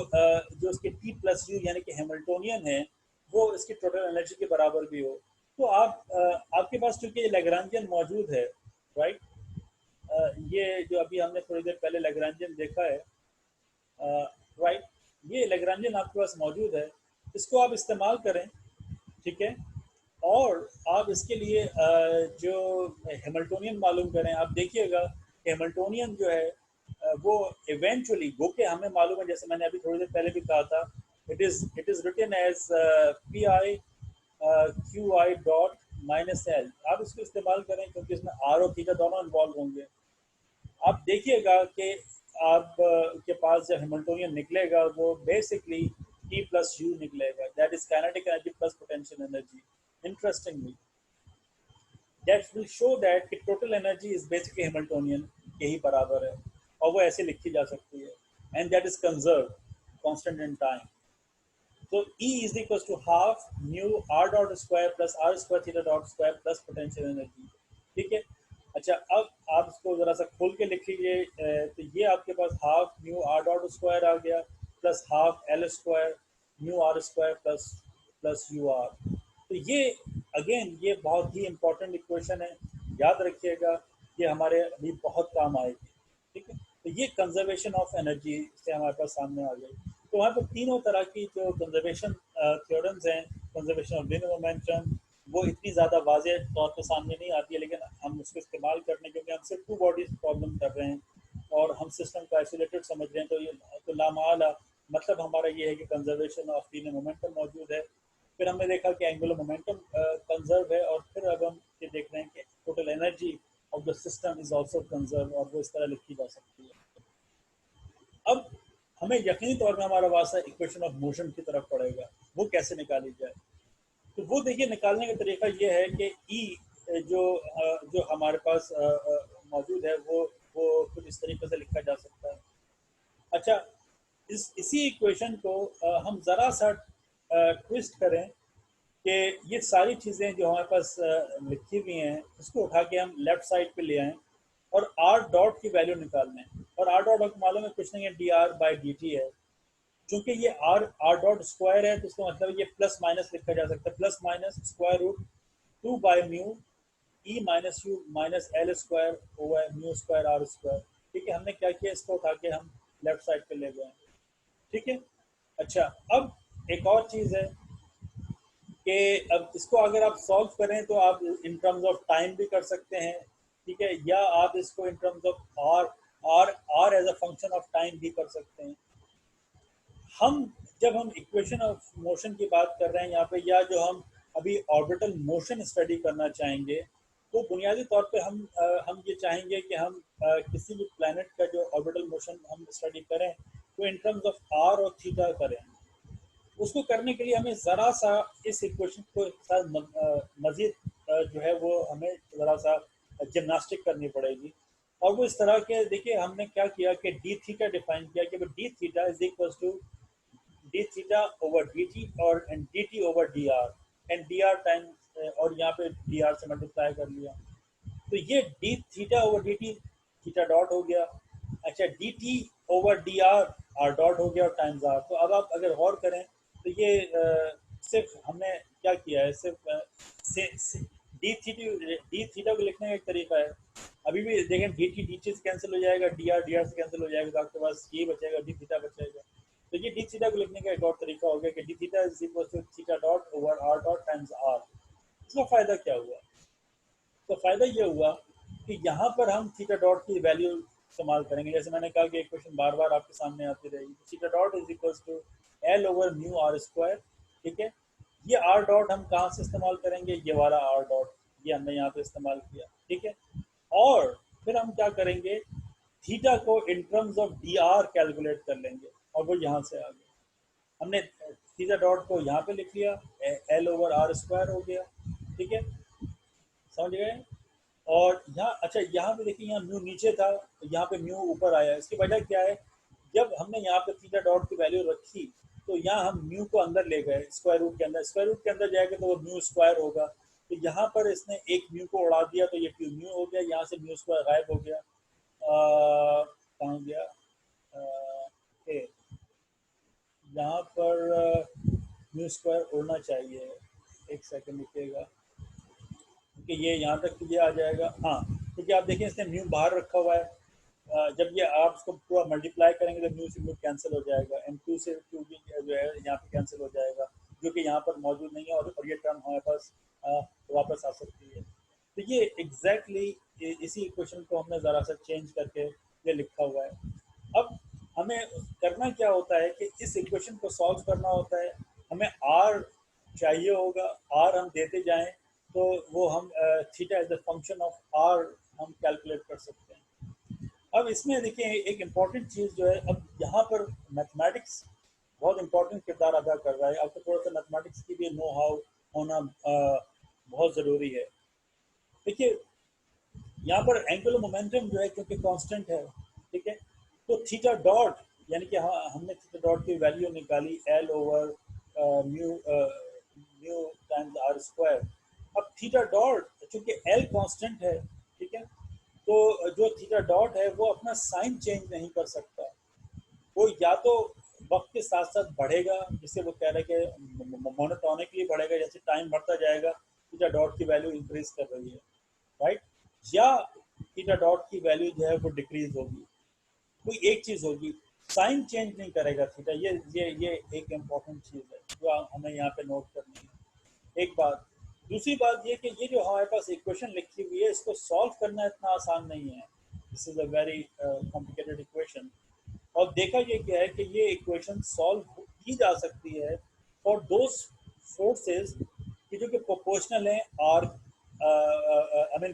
उसके टी प्लस यू यानी कि हैमिल्टोनियन है, वो इसकी टोटल एनर्जी के बराबर भी हो। तो आपके पास चूंकि ये लैग्रांजियन मौजूद है, राइट। ये जो अभी हमने थोड़ी देर पहले लैग्रांजियन देखा है, राइट। ये लैग्रांजियन आपके पास मौजूद है, इसको आप इस्तेमाल करें, ठीक है। और आप इसके लिए जो हैमिल्टोनियन मालूम करें, आप देखिएगा कि हैमिल्टोनियन जो है वो इवेंचुअली गो के हमें मालूम है, जैसे मैंने अभी थोड़ी देर पहले भी कहा था, it is written as P I Q I dot minus L. आप इसको इस्तेमाल करें क्योंकि इसमें आर और थीटा दोनों इन्वॉल्व होंगे। आप देखिएगा कि आप के पास जब हैमिल्टोनियन निकलेगा वो बेसिकली T प्लस यू निकलेगा, that is kinetic energy plus potential energy. Interestingly that will show that कि total energy is basically Hamiltonian, यही बराबर है, और वो ऐसे लिखी जा सकती है, and that is conserved constant in time. So E is equals to half mu r dot square plus r square theta dot square plus potential energy, ठीक है। अच्छा, अब आप इसको जरा सा खोल के लिख लीजिए, तो ये आपके पास half mu R dot square आ गया plus half L square mu R square plus plus U R. तो ये अगेन ये बहुत ही इंपॉर्टेंट इक्वेशन है, याद रखिएगा, ये हमारे अभी बहुत काम आएगी, ठीक है। तो ये कंजर्वेशन ऑफ एनर्जी से हमारे पास सामने आ गई। तो वहाँ पर तीनों तरह की जो कंजर्वेशन थ्योरम्स हैं, कंजर्वेशन ऑफ लिनियर मोमेंटम, वो इतनी ज़्यादा वाज़ेह तौर पे सामने नहीं आती है, लेकिन हम उसको इस्तेमाल करने, क्योंकि हम सिर्फ टू बॉडीज प्रॉब्लम कर रहे हैं और हम सिस्टम को आइसोलेटेड समझ रहे हैं, तो ये तो लामाला मतलब हमारा ये है कि कंजर्वेशन ऑफ लीनियर मोमेंटम मौजूद है। फिर हमने देखा कि एंगुलर मोमेंटम कंजर्व है, और फिर अब हम ये देख रहे हैं कि total energy of the system is also conserve, और वो इस तरह लिखी जा सकती है। अब हमें यकीनी तौर पर हमारा वास्ता इक्वेशन ऑफ मोशन की तरफ पड़ेगा, वो कैसे निकाली जाए। तो वो देखिए, निकालने का तरीका ये है कि ई जो हमारे पास मौजूद है वो कुछ इस तरीके से लिखा जा सकता है। अच्छा, इसी इक्वेशन को हम ज़रा सा ट्विस्ट करें कि ये सारी चीज़ें जो हमारे पास लिखी हुई हैं, उसको उठा के हम लेफ्ट साइड पे ले आएँ और आर डॉट की वैल्यू निकाल लें। और आर डॉट आपको मालूम है कुछ नहीं है, D R by D T है। क्योंकि ये आर डॉट स्क्वायर है, तो इसका मतलब ये प्लस माइनस लिखा जा सकता है, plus minus square root 2 by mu E minus U minus L square over mu square R square, ठीक है। हमने क्या किया, इसको उठा के हम लेफ्ट साइड पे ले गए, ठीक है। अच्छा, अब एक और चीज़ है कि अब इसको अगर आप सॉल्व करें तो आप इन टर्म्स ऑफ टाइम भी कर सकते हैं, ठीक है, या आप इसको in terms of R as a function of time भी कर सकते हैं। जब हम इक्वेशन ऑफ मोशन की बात कर रहे हैं यहाँ पे, या जो हम अभी ऑर्बिटल मोशन स्टडी करना चाहेंगे, तो बुनियादी तौर पे हम ये चाहेंगे कि हम किसी भी प्लैनेट का जो ऑर्बिटल मोशन हम स्टडी करें तो इन टर्म्स ऑफ आर और थीटा करें। उसको करने के लिए हमें ज़रा सा इस इक्वेशन को मज़ीद जो है वो हमें ज़रा सा जिम्नास्टिक करनी पड़ेगी। और वो इस तरह के, देखिए हमने क्या किया कि डी थीटा डिफाइन किया कि D theta is equal to D theta over D T और and D T over D R, and D R times, और यहाँ पे डी आर से मल्टीप्लाई कर लिया, तो ये D theta over D T theta dot हो गया। अच्छा, D T over D are R dot हो गया और टाइम्स आर। तो अब आप अगर गौर करें तो ये सिर्फ हमने क्या किया है, सिर्फ डी थीटा को लिखने का एक तरीका है। अभी भी देखें, डी टी से कैंसिल हो जाएगा, डी आर से कैंसिल हो जाएगा, तो आपके पास ये बचेगा, डी थीटा बचेगा। तो ये डी थीटा को लिखने का एक और तरीका हो गया कि D theta is equal to theta dot over R dot times R. इसका फ़ायदा क्या हुआ? तो फ़ायदा ये हुआ कि यहाँ पर हम थीटा डॉट की वैल्यू इस्तेमाल करेंगे। जैसे मैंने कहा कि इक्वेशन बार बार आपके सामने आती रहेगी। Theta dot is equal to L over mu R square, ठीक है। ये आर डॉट हम कहाँ से इस्तेमाल करेंगे, ये वाला आर डॉट, ये हमने यहाँ पे इस्तेमाल किया, ठीक है। और फिर हम क्या करेंगे, थीटा को इन terms of D R calculate कर लेंगे, और वो यहाँ से आ गया। हमने थीटा डॉट को यहाँ पे लिख लिया, एल ओवर आर स्क्वायर हो गया, ठीक है, समझ गए। और यहाँ, अच्छा यहाँ पे देखिए, यहाँ म्यू नीचे था तो यहाँ पे म्यू ऊपर आया। इसकी वजह क्या है, जब हमने यहाँ पे थीटा डॉट की वैल्यू रखी तो यहाँ हम म्यू को अंदर ले गए, स्क्वायर रूट के अंदर। स्क्वायर रूट के अंदर जाएगा तो वो म्यू स्क्वायर होगा, तो यहाँ पर इसने एक म्यू को उड़ा दिया, तो ये म्यू हो गया, यहाँ से म्यू स्क्वायर गायब हो गया। कहाँ गया, यहाँ पर म्यू स्क्वायर उड़ना चाहिए, एक सेकंड रुकिएगा, क्योंकि ये यहाँ तक ये आ जाएगा। हाँ, क्योंकि आप देखें इसने म्यू बाहर रखा हुआ है, जब ये आप उसको पूरा मल्टीप्लाई करेंगे तो म्यू से म्यू कैंसिल हो जाएगा, M2 से Q भी जो है यहाँ पे कैंसिल हो जाएगा, जो कि यहाँ पर मौजूद नहीं है, और ये टर्म हमारे पास वापस आ सकती है। तो ये एग्जैक्टली इसी इक्वेशन को हमने ज़रा सा चेंज करके ये लिखा हुआ है। अब हमें करना क्या होता है कि इस इक्वेशन को सॉल्व करना होता है, हमें आर चाहिए होगा, आर हम देते जाएं तो वो हम theta as the function of R हम कैलकुलेट कर सकते हैं। अब इसमें देखिए एक इम्पॉर्टेंट चीज़ जो है, अब यहाँ पर मैथमेटिक्स बहुत इम्पोर्टेंट किरदार अदा कर रहा है। आपको थोड़ा सा मैथमेटिक्स की भी नो हाउ होना बहुत ज़रूरी है। देखिए यहाँ पर एंगुलर मोमेंटम जो है क्योंकि कांस्टेंट है, ठीक है, तो थीटा डॉट यानी कि हमने थीटा डॉट की वैल्यू निकाली L over mu times R square. अब थीटा डॉट चूंकि L कांस्टेंट है, ठीक है, तो जो थीटा डॉट है वो अपना साइन चेंज नहीं कर सकता, वो या तो वक्त के साथ साथ बढ़ेगा, जिससे वो कह रहे कि मोनोटोनिकली बढ़ेगा, जैसे टाइम बढ़ता जाएगा थीटा डॉट की वैल्यू इंक्रीज कर रही है, राइट, या थीटा डॉट की वैल्यू जो है वो डिक्रीज होगी, कोई एक चीज होगी, साइन चेंज नहीं करेगा थीटा। ये एक इम्पोर्टेंट चीज है जो हमें यहाँ पे नोट करनी है। एक बात, दूसरी बात ये कि ये जो हमारे पास इक्वेशन लिखी हुई है इसको सॉल्व करना इतना आसान नहीं है, this is a very complicated equation. और देखा ये क्या है कि ये इक्वेशन सॉल्व की जा सकती है फॉर दोज फोर्सेस कि जो कि प्रोपोर्शनल है आर, आई मीन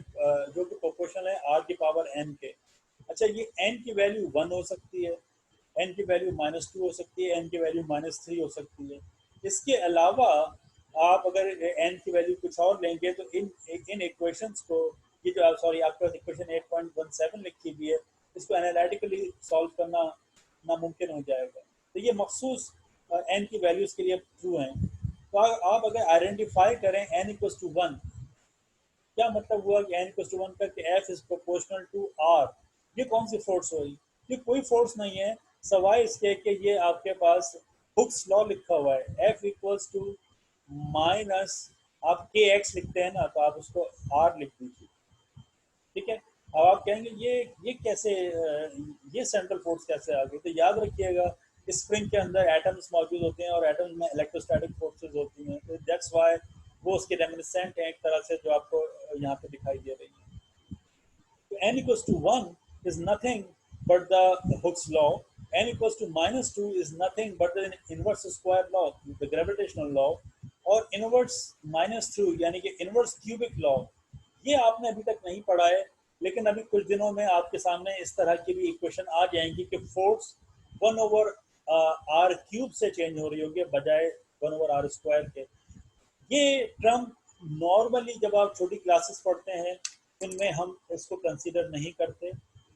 जो कि प्रोपोर्शनल है आर की पावर n के। अच्छा, ये n की वैल्यू 1 हो सकती है, n की वैल्यू -2 हो सकती है, n की वैल्यू -3 हो सकती है। इसके अलावा आप अगर n की वैल्यू कुछ और लेंगे तो इन इक्वेशंस को, ये जो सॉरी आपके पास इक्वेशन 8.17 लिखी हुई है, इसको एनालिटिकली सॉल्व करना नामुमकिन हो जाएगा। तो ये मखसूस n की वैल्यूज के लिए ट्रू हैं। तो आप अगर आइडेंटिफाई करें n इक्वल्स टू 1, क्या मतलब हुआ कि n इक्वल्स टू 1 करके f is proportional to r, ये कौन सी फोर्स हुई? ये कोई फोर्स नहीं है सवाए इसके कि ये आपके पास हुक्स लॉ लिखा हुआ है, f इक्वल्स टू माइनस आप kx लिखते हैं ना, तो आप उसको r लिख दीजिए, ठीक है। अब आप कहेंगे ये कैसे, ये सेंट्रल फोर्स कैसे आ गई? तो याद रखिएगा स्प्रिंग के अंदर एटम्स मौजूद होते हैं और एटम्स में इलेक्ट्रोस्टैटिक फोर्सेस होती हैं, तो दैट्स व्हाई वो उसके रेमिनिसेंट हैं एक तरह से, जो आपको यहाँ पे दिखाई दे रही है। तो n equals to 1 is nothing but the Hooke's law. N equals to -2 is nothing but the inverse square law, the gravitational law, और इनवर्स -2 यानी कि इनवर्स क्यूबिक लॉ। ये आपने अभी तक नहीं पढ़ा है, लेकिन अभी कुछ दिनों में आपके सामने इस तरह की भी इक्वेशन आ जाएंगी कि फोर्स 1/r³ से चेंज हो रही होगी बजाय 1/r² के। ये टर्म नॉर्मली जब आप छोटी क्लासेस पढ़ते हैं उनमें हम इसको कंसीडर नहीं करते,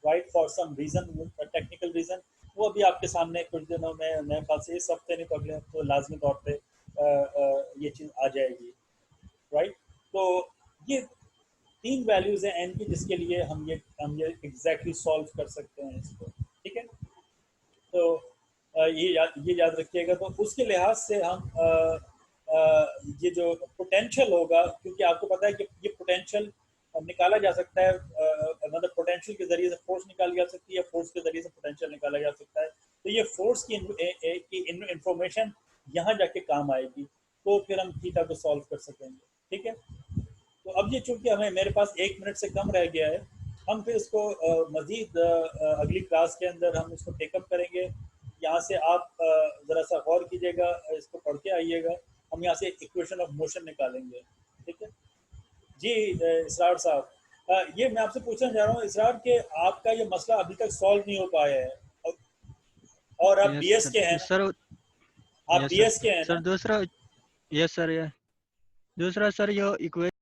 right, for some reason, technical reason. वो अभी आपके सामने कुछ दिनों में, मेरे ख्याल से इस हफ्ते नहीं तो अगले हफ्ते लाजमी तौर पे ये चीज़ आ जाएगी, राइट। तो ये 3 वैल्यूज हैं n की जिसके लिए हम ये एग्जैक्टली सॉल्व कर सकते हैं इसको, ठीक है। तो ये याद रखिएगा। तो उसके लिहाज से हम ये जो पोटेंशियल होगा, क्योंकि आपको पता है कि ये पोटेंशियल निकाला जा सकता है, मतलब पोटेंशियल के जरिए से फोर्स निकाली जा सकती है, फोर्स के जरिए से पोटेंशियल निकाला जा सकता है। तो ये फोर्स की इंफॉर्मेशन यहाँ जाके काम आएगी, तो फिर हम थीटा को सॉल्व कर सकेंगे, ठीक है। तो अब ये चूंकि हमें मेरे पास 1 मिनट से कम रह गया है, हम फिर इसको मजीद अगली क्लास के अंदर हम इसको टेकअप करेंगे। यहाँ से आप ज़रा सा गौर कीजिएगा, इसको पढ़ के आइएगा, हम यहाँ से इक्वेशन ऑफ मोशन निकालेंगे, ठीक है जी। इसरार साहब, ये मैं आपसे पूछना चाह रहा हूँ इसरार के, आपका ये मसला अभी तक सॉल्व नहीं हो पाया है, और आप बीएस के हैं सर, आप बीएस के हैं सर ना? दूसरा, यस सर, ये दूसरा सर, ये इक्वेशन